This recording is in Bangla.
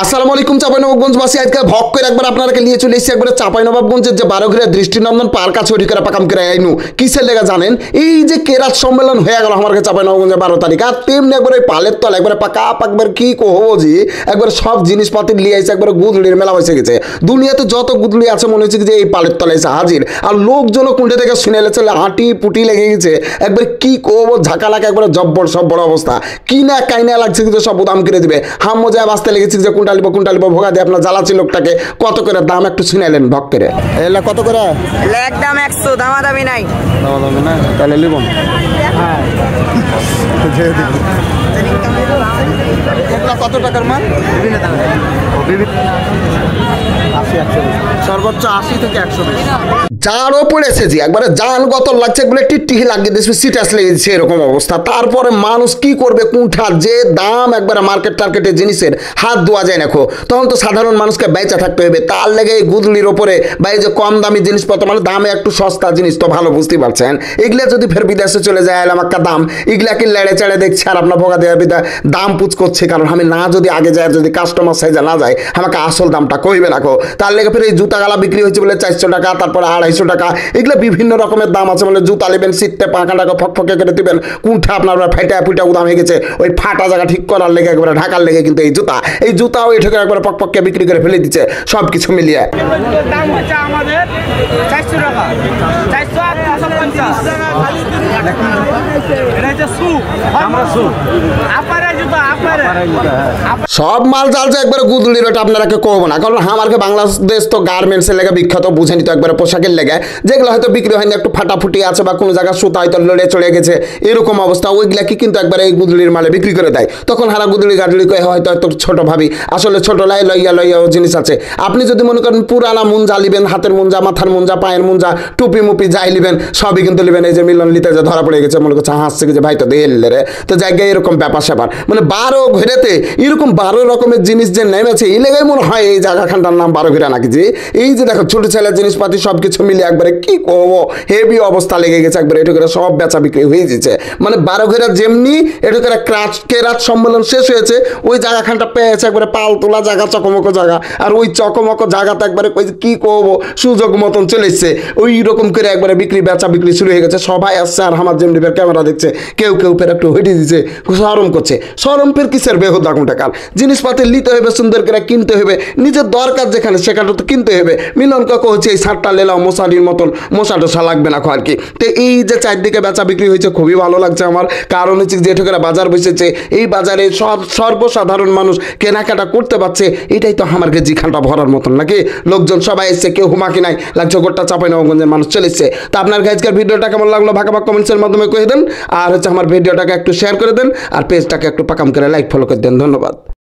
আসসালামু আলাইকুম চাঁপাইনবাবগঞ্জবাসী আজকে ভক করে একবার আপনাদেরকে নিয়ে চলে এসেছি একবার চাঁপাইনবাবগঞ্জের যে 12 ঘিরা দৃষ্টিনন্দন পার্ক আছে ওটি করে পাকাম করে আইনু কিসের লেগে জানেন এই যে কেরাত সম্মেলন হয়ে গেল আমার চাঁপাইনবাবগঞ্জে 12 তারিখ আর তেমনি একবার ওই পালের তল একবার পাকা একবার কি কহবো জি একবার সব জিনিসপাতি নিয়ে আসছে একবার গুদলির মেলা বসে গেছে দুনিয়াতে যত গুদলি আছে মনে হচ্ছে যে এই পালের তলে এসে হাজির আর লোকজন কুণ্ডে থেকে শুনে চলে হাঁটি পুটি লেগে গেছে একবার কি কহবো ঝাঁকালাকে একবার জব্বর সব বড় অবস্থা কি না কাইনা লাগছে কিন্তু সব উদাম করে দিবে হাম মজায় বাঁচতে লেগেছে যে কুন্টালিব ভোগা দিয়ে আপনার জ্বালাচ্ছি লোকটাকে কত করে দাম একটু শুনাইলেন ভক করে এলা কত করে একদম 100 দামাদামি নাই তাহলে লিবন কত টাকার মাল সর্বোচ্চ 80 থেকে 120 যারও পড়েছে জি একবারে জান গত লাগছে একবারে টিটি লাগিয়ে দিয়েছে সিটাস লেগেছে এরকম অবস্থা তারপরে মানুষ কি করবে কোনটা যে দাম একবারে মার্কেট টার্কেটের জিনিসের হাত ধোয়া যায় দেখো তখন তো সাধারণ মানুষকে বেচা থাকতে হবে তার লেগে এই গুদলির ওপরে বা এই যে কম দামি জিনিসপত্র মানে দামে একটু সস্তা জিনিস তো ভালো বুঝতে পারছেন এগুলা যদি ফের বিদেশে চলে যায় আমাকে দাম এগুলাকে লেড়ে চেড়ে দেখছে আর আপনার ভোগা দেওয়া বিদা দাম পুচ করছে কারণ আমি না যদি আগে যায় যদি কাস্টমার সাইজে না যায় আমাকে আসল দামটা কইবে রাখো তার লেগে ফের এই জুতা গালা বিক্রি হয়েছে বলে 400 টাকা তারপরে 250 টাকা এগুলো বিভিন্ন রকমের দাম আছে মানে জুতা নেবেন সিটটা পাঁকা টাকা ফকফকে করে দিবেন কোনটা আপনার ফাটা ফুটা উদাম হয়ে গেছে ওই ফাটা জায়গা ঠিক করার লেগে একবারে ঢাকার লেগে কিন্তু এই জুতাও এই ঠেকে একবারে পকপকে বিক্রি করে ফেলে দিচ্ছে সব কিছু মিলিয়ে দাম হচ্ছে আমাদের 400 টাকা 450 এটা হচ্ছে সু আমরা সু আপনারা জুতা আপনারা সব মাল জাল যে একবারে গুদলির ওটা আপনারাকে কহবো না কারণ আমারকে বাংলাদেশ তো গার্মেন্টসের লেগে বিখ্যাত বুঝে নিত একবারে পোশাকের লেগে যেগুলো হয়তো বিক্রি হয়নি একটু ফাটাফুটি আছে বা কোনো জায়গায় সুতা হয়তো লড়ে চলে গেছে এরকম অবস্থা ওইগুলা কি কিন্তু একবারে এই গুদলির মালে বিক্রি করে দেয় তখন হারা গুদলি গাদলি কয়ে হয়তো একটু ছোট ভাবি আসলে ছোট লইয়া জিনিস আছে আপনি যদি মনে করেন পুরানা মুঞ্জা লিবেন হাতের মুঞ্জা মাথার মুঞ্জা পায়ের মুঞ্জা টুপি মুপি যাই লিবেন সবই কিন্তু লিবেন এই যে মিলন লিতে যে ধরা পড়ে গেছে মনে করছে হাসছে যে ভাই তো দিল্লে রে তো জায়গায় এরকম ব্যাপার স্যাপার মানে 12 ঘিরেতে এরকম 12 রকমের জিনিস যে নেমেছে এই লেগে মনে হয় এই জায়গাখানটার নাম 12 ঘিরা নাকি যে এই যে দেখো ছোট ছেলের জিনিসপাতি সব কিছু মিলে একবারে কি করবো হেভি অবস্থা লেগে গেছে একবারে এটা করে সব বেচা বিক্রি হয়ে যেছে মানে 12 ঘিরা যেমনি এটা করে কেরাত সম্মেলন শেষ হয়েছে ওই জায়গাখানটা পেয়েছে একবারে পাল তোলা জায়গা চকমক জায়গা আর ওই চকমক জায়গাতে একবারে কি করবো সুযোগ মতন চলে এসছে ওই রকম করে একবারে বিক্রি বেচা বিক্রি শুরু হয়ে গেছে সবাই আসছে আর আমার যেমনি ক্যামেরা দেখছে কেউ ফের একটু হেঁটে দিচ্ছে সরম করছে সরম ফের কিসের বেহুদা টাকার জিনিসপাতি নিতে হবে সুন্দর করে কিনতে হবে নিজের দরকার যেখানে সেখানে তো কিনতে হবে মিলন কাকু হচ্ছে এই শার্টটা লেলাও মশারির মতন মশা টশা লাগবে না আর কি তো এই যে চারদিকে বেচা বিক্রি হয়েছে খুবই ভালো লাগছে আমার কারণ হচ্ছে যে ঠেকেরা বাজার বসেছে এই বাজারে সর্বসাধারণ মানুষ কেনাকাটা করতে পারছে এটাই তো আমার জিখানটা ভরার মতন নাকি লোকজন সবাই এসছে কেউ হুমাকি নাই লাগছে গোটা চাঁপাইনবাবগঞ্জের মানুষ চলে এসছে তো আপনার আজকের ভিডিওটা কেমন লাগলো ভাগ কমেন্টসের মাধ্যমে কয়ে দেন আর হচ্ছে আমার ভিডিওটাকে একটু শেয়ার করে দেন আর পেজটাকে একটু পাকাম করে লাইক ফলো করে দেন ধন্যবাদ।